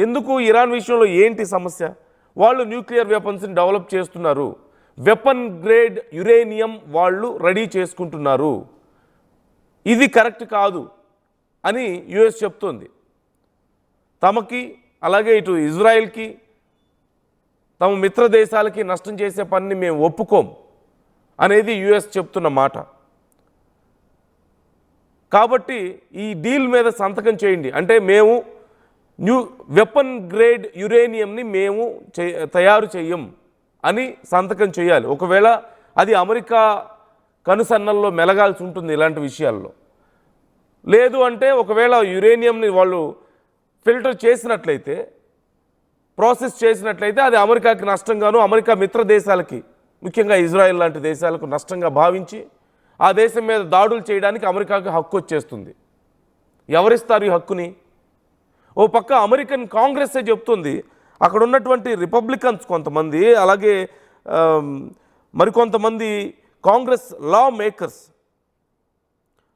ఎందుకు ఇరాన్ విషయంలో ఏంటి సమస్య? వాళ్ళు న్యూక్లియర్ వెపన్స్ని డెవలప్ చేస్తున్నారు, వెపన్ గ్రేడ్ యురేనియం వాళ్ళు రెడీ చేసుకుంటున్నారు. ఇది కరెక్ట్ కాదు అని యుఎస్ చెప్తోంది. తమకి అలాగే ఇటు ఇజ్రాయెల్కి తమ మిత్ర దేశాలకి నష్టం చేసే పనిని మేము ఒప్పుకోం అనేది యుఎస్ చెప్తున్న మాట. కాబట్టి ఈ డీల్ మీద సంతకం చేయండి అంటే మేము వెపన్ గ్రేడ్ యురేనియంని మేము తయారు చేయం అని సంతకం చేయాలి. ఒకవేళ అది అమెరికా కనుసన్నల్లో మెలగాల్సి ఉంటుంది ఇలాంటి విషయాల్లో. లేదు అంటే ఒకవేళ యురేనియంని వాళ్ళు ఫిల్టర్ చేసినట్లయితే, ప్రాసెస్ చేసినట్లయితే అది అమెరికాకి నష్టంగాను, అమెరికా మిత్ర దేశాలకి ముఖ్యంగా ఇజ్రాయెల్ లాంటి దేశాలకు నష్టంగా భావించి ఆ దేశం మీద దాడులు చేయడానికి అమెరికాకి హక్కు వచ్చేస్తుంది. ఎవరిస్తారు ఈ హక్కుని? ఓ పక్క అమెరికన్ కాంగ్రెస్సే చెప్తుంది, అక్కడ ఉన్నటువంటి రిపబ్లికన్స్ కొంతమంది అలాగే మరికొంతమంది కాంగ్రెస్ లా మేకర్స్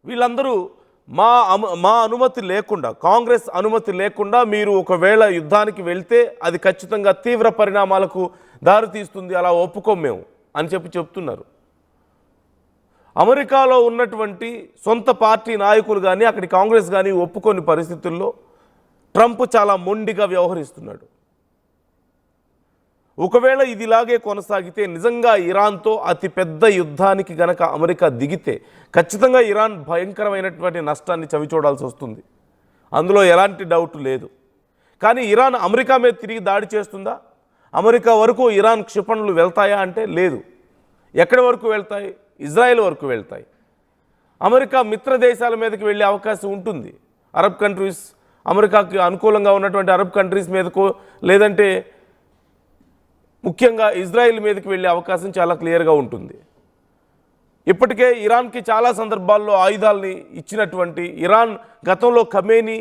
వీళ్ళందరూ మా అనుమతి లేకుండా, కాంగ్రెస్ అనుమతి లేకుండా మీరు ఒకవేళ యుద్ధానికి వెళ్తే అది ఖచ్చితంగా తీవ్ర పరిణామాలకు దారితీస్తుంది, అలా ఒప్పుకోం మేము అని చెప్తున్నారు. అమెరికాలో ఉన్నటువంటి సొంత పార్టీ నాయకులు కానీ అక్కడి కాంగ్రెస్ కానీ ఒప్పుకోని పరిస్థితుల్లో ట్రంప్ చాలా మొండిగా వ్యవహరిస్తున్నాడు. ఒకవేళ ఇది ఇలాగే కొనసాగితే నిజంగా ఇరాన్తో అతిపెద్ద యుద్ధానికి గనక అమెరికా దిగితే ఖచ్చితంగా ఇరాన్ భయంకరమైనటువంటి నష్టాన్ని చవిచూడాల్సి వస్తుంది. అందులో ఎలాంటి డౌట్ లేదు. కానీ ఇరాన్ అమెరికా మీద తిరిగి దాడి చేస్తుందా? అమెరికా వరకు ఇరాన్ క్షిపణులు వెళ్తాయా అంటే లేదు. ఎక్కడి వరకు వెళ్తాయి? ఇజ్రాయెల్ వరకు వెళ్తాయి. అమెరికా మిత్ర దేశాల మీదకి వెళ్ళే అవకాశం ఉంటుంది. అరబ్ కంట్రీస్, అమెరికాకి అనుకూలంగా ఉన్నటువంటి అరబ్ కంట్రీస్ మీదకో లేదంటే ముఖ్యంగా ఇజ్రాయెల్ మీదకి వెళ్ళే అవకాశం చాలా క్లియర్గా ఉంటుంది. ఇప్పటికే ఇరాన్కి చాలా సందర్భాల్లో ఆయుధాలని ఇచ్చినటువంటి ఇరాన్ గతంలో ఖమేనీ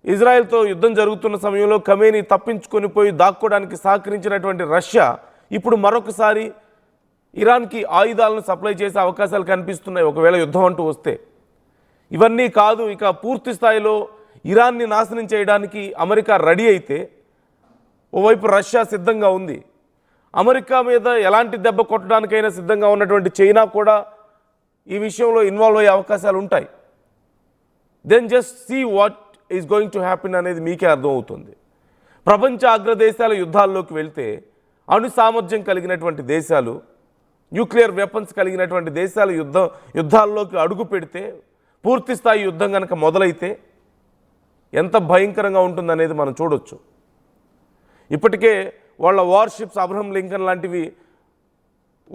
ఇజ్రాయెల్తో యుద్ధం జరుగుతున్న సమయంలో ఖమేనీ తప్పించుకొని పోయి దాక్కోవడానికి సహకరించినటువంటి రష్యా ఇప్పుడు మరొకసారి ఇరాన్కి ఆయుధాలను సప్లై చేసే అవకాశాలు కనిపిస్తున్నాయి ఒకవేళ యుద్ధం అంటూ వస్తే. ఇవన్నీ కాదు, ఇక పూర్తి స్థాయిలో ఇరాన్ని నాశనం చేయడానికి అమెరికా రెడీ అయితే ఓవైపు రష్యా సిద్ధంగా ఉంది. అమెరికా మీద ఎలాంటి దెబ్బ కొట్టడానికైనా సిద్ధంగా ఉన్నటువంటి చైనా కూడా ఈ విషయంలో ఇన్వాల్వ్ అయ్యే అవకాశాలు ఉంటాయి. Then just see what is going to happen అనేది మీకే అర్థమవుతుంది. ప్రపంచ అగ్రదేశాల యుద్ధాల్లోకి వెళ్తే అణు సామర్థ్యం కలిగినటువంటి దేశాలు, న్యూక్లియర్ వెపన్స్ కలిగినటువంటి దేశాలు యుద్ధాల్లోకి అడుగు పెడితే, పూర్తి స్థాయి యుద్ధం కనుక మొదలైతే ఎంత భయంకరంగా ఉంటుందనేది మనం చూడొచ్చు. ఇప్పటికే వాళ్ళ వార్షిప్స్ అబ్రహం లింకన్ లాంటివి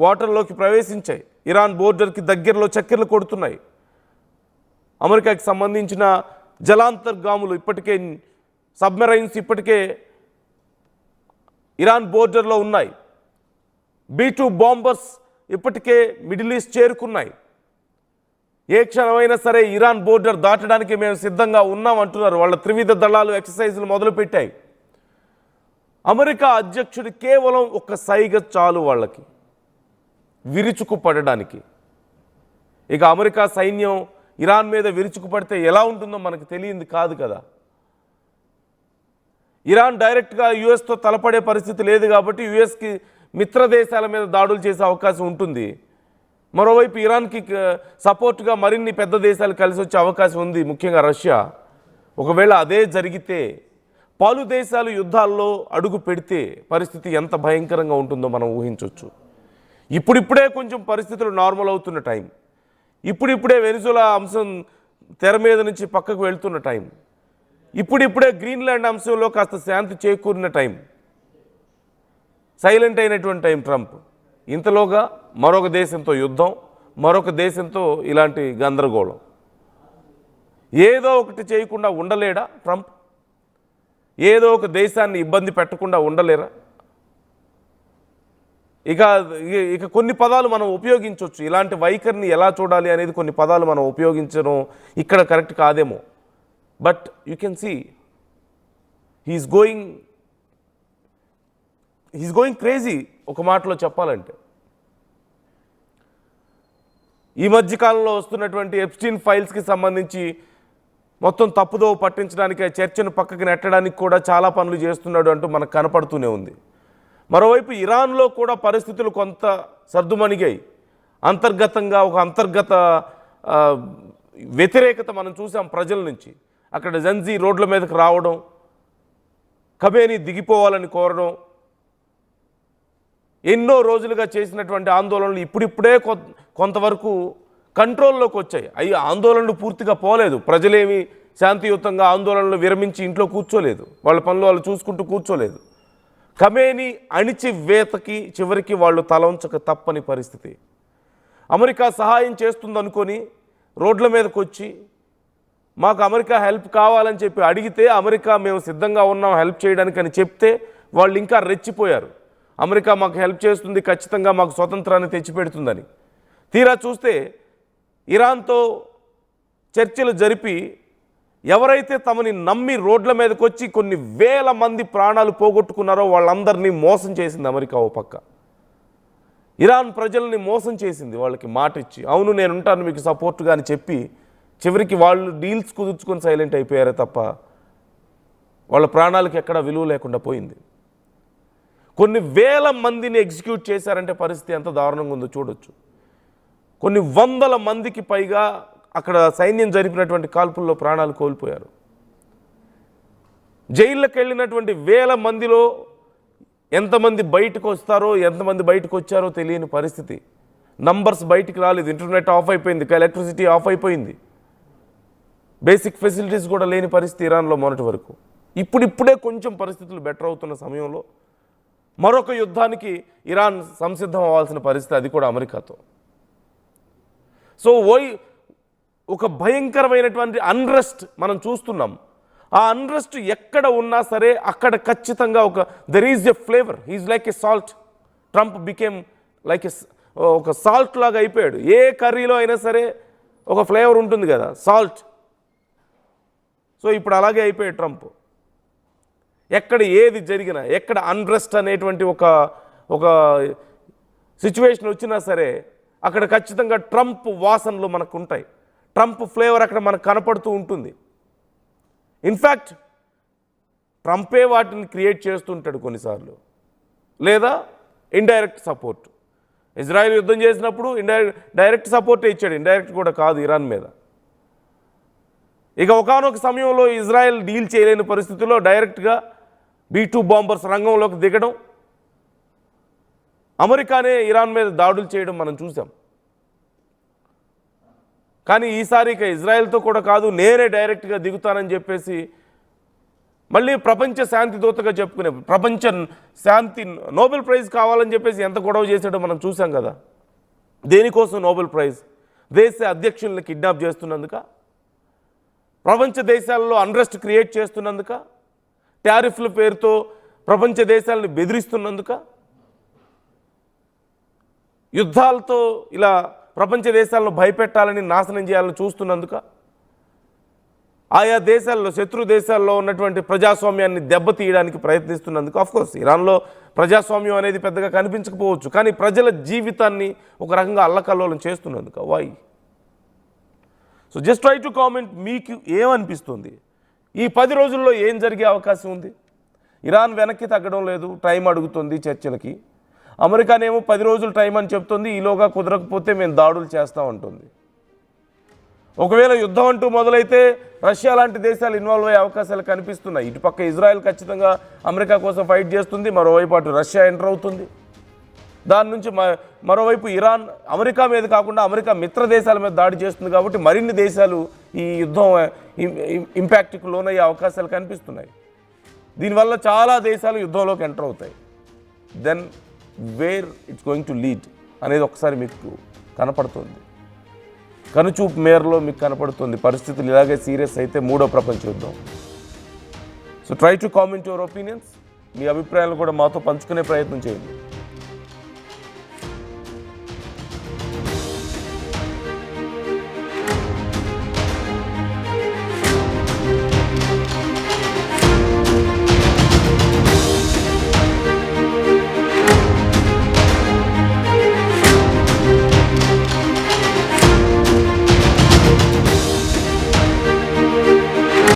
వాటర్లోకి ప్రవేశించాయి. ఇరాన్ బోర్డర్కి దగ్గరలో చక్కెర్లు కొడుతున్నాయి. అమెరికాకి సంబంధించిన జలాంతర్గాములు ఇప్పటికే, సబ్మెరైన్స్ ఇప్పటికే ఇరాన్ బోర్డర్లో ఉన్నాయి. B-2 బాంబర్స్ ఇప్పటికే మిడిల్ ఈస్ట్ చేరుకున్నాయి. ఏ క్షణమైనా సరే ఇరాన్ బోర్డర్ దాటడానికి మేము సిద్ధంగా ఉన్నాం అంటున్నారు. వాళ్ళ త్రివిధ దళాలు ఎక్సర్సైజులు మొదలుపెట్టాయి. అమెరికా అధ్యక్షుడు కేవలం ఒక సైగ చాలు వాళ్ళకి విరుచుకుపడడానికి. ఇక అమెరికా సైన్యం ఇరాన్ మీద విరుచుకుపడితే ఎలా ఉంటుందో మనకు తెలియంది కాదు కదా. ఇరాన్ డైరెక్ట్గా యుఎస్తో తలపడే పరిస్థితి లేదు కాబట్టి యుఎస్కి మిత్ర దేశాల మీద దాడులు చేసే అవకాశం ఉంటుంది. మరోవైపు ఇరాన్కి సపోర్ట్గా మరిన్ని పెద్ద దేశాలు కలిసి వచ్చే అవకాశం ఉంది, ముఖ్యంగా రష్యా. ఒకవేళ అదే జరిగితే, పలు దేశాలు యుద్ధాల్లో అడుగు పెడితే పరిస్థితి ఎంత భయంకరంగా ఉంటుందో మనం ఊహించవచ్చు. ఇప్పుడిప్పుడే కొంచెం పరిస్థితులు నార్మల్ అవుతున్న టైం, ఇప్పుడిప్పుడే వెనిజులా అంశం తెర మీద నుంచి పక్కకు వెళ్తున్న టైం, ఇప్పుడిప్పుడే గ్రీన్లాండ్ అంశంలో కాస్త శాంతి చేకూరిన టైం, సైలెంట్ అయినటువంటి టైం ట్రంప్. ఇంతలోగా మరొక దేశంతో యుద్ధం, మరొక దేశంతో ఇలాంటి గందరగోళం. ఏదో ఒకటి చేయకుండా ఉండలేడా ట్రంప్? ఏదో ఒక దేశాన్ని ఇబ్బంది పెట్టకుండా ఉండలేరా? ఇక కొన్ని పదాలు మనం ఉపయోగించవచ్చు. ఇలాంటి వైఖరిని ఎలా చూడాలి అనేది కొన్ని పదాలు మనం ఉపయోగించడం ఇక్కడ కరెక్ట్ కాదేమో. But you can see he's going crazy ఒక మాటలో చెప్పాలంటే. ఈ మధ్యకాలంలో వస్తున్నటువంటి ఎప్స్టీన్ ఫైల్స్కి సంబంధించి మొత్తం తప్పుదోవ పట్టించడానికి, చర్చను పక్కకి నెట్టడానికి కూడా చాలా పనులు చేస్తున్నాడు అంటూ మనకు కనపడుతూనే ఉంది. మరోవైపు ఇరాన్లో కూడా పరిస్థితులు కొంత సర్దుమణిగాయి. అంతర్గతంగా ఒక అంతర్గత వ్యతిరేకత మనం చూసాం ప్రజల నుంచి. అక్కడ జంజీ రోడ్ల మీదకి రావడం, ఖమేనీ దిగిపోవాలని కోరడం, ఎన్నో రోజులుగా చేసినటువంటి ఆందోళనలు ఇప్పుడిప్పుడే కొంతవరకు కంట్రోల్లోకి వచ్చాయి. అవి ఆందోళనలు పూర్తిగా పోలేదు. ప్రజలేమి శాంతియుతంగా ఆందోళనలు విరమించి ఇంట్లో కూర్చోలేదు, వాళ్ళ పనులు వాళ్ళు చూసుకుంటూ కూర్చోలేదు. ఖమేనీ అణిచివేతకి చివరికి వాళ్ళు తల ఉంచక తప్పని పరిస్థితి. అమెరికా సహాయం చేస్తుందనుకొని రోడ్ల మీదకి వచ్చి మాకు అమెరికా హెల్ప్ కావాలని చెప్పి అడిగితే, అమెరికా మేము సిద్ధంగా ఉన్నాం హెల్ప్ చేయడానికి అని చెప్తే వాళ్ళు ఇంకా రెచ్చిపోయారు. అమెరికా మాకు హెల్ప్ చేస్తుంది, ఖచ్చితంగా మాకు స్వతంత్రాన్ని తెచ్చిపెడుతుందని. తీరా చూస్తే ఇరాన్తో చర్చలు జరిపి ఎవరైతే తమని నమ్మి రోడ్ల మీదకి వచ్చి కొన్ని వేల మంది ప్రాణాలు పోగొట్టుకున్నారో వాళ్ళందరినీ మోసం చేసింది అమెరికా. ఓ పక్క ఇరాన్ ప్రజల్ని మోసం చేసింది, వాళ్ళకి మాట ఇచ్చి అవును నేను ఉంటాను మీకు సపోర్ట్గా అని చెప్పి చివరికి వాళ్ళు డీల్స్ కుదుర్చుకొని సైలెంట్ అయిపోయారే తప్ప వాళ్ళ ప్రాణాలకి ఎక్కడ విలువ లేకుండా పోయింది. కొన్ని వేల మందిని ఎగ్జిక్యూట్ చేశారంటే పరిస్థితి ఎంత దారుణంగా ఉందో చూడొచ్చు. కొన్ని వందల మందికి పైగా అక్కడ సైన్యం జరిపినటువంటి కాల్పుల్లో ప్రాణాలు కోల్పోయారు. జైళ్ళకి వెళ్ళినటువంటి వేల మందిలో ఎంతమంది బయటకు వస్తారో, ఎంతమంది బయటకు వచ్చారో తెలియని పరిస్థితి. నంబర్స్ బయటికి రాలేదు, ఇంటర్నెట్ ఆఫ్ అయిపోయింది, ఎలక్ట్రిసిటీ ఆఫ్ అయిపోయింది, బేసిక్ ఫెసిలిటీస్ కూడా లేని పరిస్థితి ఇరాన్లో మొన్నటి వరకు. ఇప్పుడిప్పుడే కొంచెం పరిస్థితులు బెటర్ అవుతున్న సమయంలో మరొక యుద్ధానికి ఇరాన్ సంసిద్ధం అవ్వాల్సిన పరిస్థితి, అది కూడా అమెరికాతో. సో ఒక భయంకరమైనటువంటి అన్రెస్ట్ మనం చూస్తున్నాం. ఆ అన్రెస్ట్ ఎక్కడ ఉన్నా సరే అక్కడ ఖచ్చితంగా there is a flavour. He's like a salt. Trump became like ఒక సాల్ట్ లాగా అయిపోయాడు. ఏ కర్రీలో అయినా సరే ఒక ఫ్లేవర్ ఉంటుంది కదా, సాల్ట్. సో ఇప్పుడు అలాగే అయిపోయాడు ట్రంప్. ఎక్కడ ఏది జరిగినా, ఎక్కడ అన్రెస్ట్ అనేటువంటి ఒక సిచ్యువేషన్ వచ్చినా సరే అక్కడ ఖచ్చితంగా ట్రంప్ వాసనలు మనకు ఉంటాయి. ట్రంప్ ఫ్లేవర్ అక్కడ మనకు కనపడుతూ ఉంటుంది. ఇన్ఫ్యాక్ట్ ట్రంపే వాటిని క్రియేట్ చేస్తుంటాడు కొన్నిసార్లు, లేదా ఇండైరెక్ట్ సపోర్ట్. ఇజ్రాయెల్ యుద్ధం చేసినప్పుడు డైరెక్ట్ సపోర్టే ఇచ్చాడు, ఇండైరెక్ట్ కూడా కాదు ఇరాన్ మీద. ఇక ఒకానొక సమయంలో ఇజ్రాయెల్ డీల్ చేయలేని పరిస్థితుల్లో డైరెక్ట్గా B-2 బాంబర్స్ రంగంలోకి దిగడం, అమెరికానే ఇరాన్ మీద దాడులు చేయడం మనం చూసాం. కానీ ఈసారి ఇక ఇజ్రాయెల్తో కూడా కాదు, నేనే డైరెక్ట్గా దిగుతానని చెప్పేసి మళ్ళీ ప్రపంచ శాంతి దూతగా చెప్పుకునే, ప్రపంచ శాంతి నోబెల్ ప్రైజ్ కావాలని చెప్పేసి ఎంత గొడవ చేశాడో మనం చూసాం కదా. దేనికోసం నోబెల్ ప్రైజ్? దేశ అధ్యక్షుల్ని కిడ్నాప్ చేస్తున్నందుక, ప్రపంచ దేశాల్లో అన్రెస్ట్ క్రియేట్ చేస్తున్నందుక, టారిఫ్ల పేరుతో ప్రపంచ దేశాలను బెదిరిస్తున్నందుక, యుద్ధాలతో ఇలా ప్రపంచ దేశాలను భయపెట్టాలని, నాశనం చేయాలని చూస్తున్నందుక, ఆయా దేశాల్లో శత్రు దేశాల్లో ఉన్నటువంటి ప్రజాస్వామ్యాన్ని దెబ్బతీయడానికి ప్రయత్నిస్తున్నందుకు. ఆఫ్కోర్స్ ఇరాన్లో ప్రజాస్వామ్యం అనేది పెద్దగా కనిపించకపోవచ్చు, కానీ ప్రజల జీవితాన్ని ఒక రకంగా అల్లకల్లోలం చేస్తున్నందుక. Why? So just try to comment. మీకు ఏమనిపిస్తుంది? ఈ 10 రోజుల్లో ఏం జరిగే అవకాశం ఉంది? ఇరాన్ వెనక్కి తగ్గడం లేదు, టైం అడుగుతుంది చర్చలకి. అమెరికానేమో 10 రోజులు టైం అని చెప్తుంది, ఈలోగా కుదరకపోతే మేము దాడులు చేస్తామంటుంది. ఒకవేళ యుద్ధం అంటూ మొదలైతే రష్యా లాంటి దేశాలు ఇన్వాల్వ్ అయ్యే అవకాశాలు కనిపిస్తున్నాయి. ఇటుపక్క ఇజ్రాయెల్ ఖచ్చితంగా అమెరికా కోసం ఫైట్ చేస్తుంది, మరోవైపు అటు రష్యా ఎంటర్ అవుతుంది. దాని నుంచి మరోవైపు ఇరాన్ అమెరికా మీద కాకుండా అమెరికా మిత్ర దేశాల మీద దాడి చేస్తుంది. కాబట్టి మరిన్ని దేశాలు ఈ యుద్ధం ఇంపాక్ట్కి లోనయ్యే అవకాశాలు కనిపిస్తున్నాయి. దీనివల్ల చాలా దేశాలు యుద్ధంలోకి ఎంటర్ అవుతాయి. Then where it's going to lead అనేది ఒకసారి మీకు కనపడుతుంది, కనుచూపు మేరలో మీకు కనపడుతుంది. పరిస్థితులు ఇలాగే సీరియస్ అయితే 3వ ప్రపంచ యుద్ధం. So try to comment your opinions. మీ అభిప్రాయాలు కూడా మాతో పంచుకునే ప్రయత్నం చేయండి.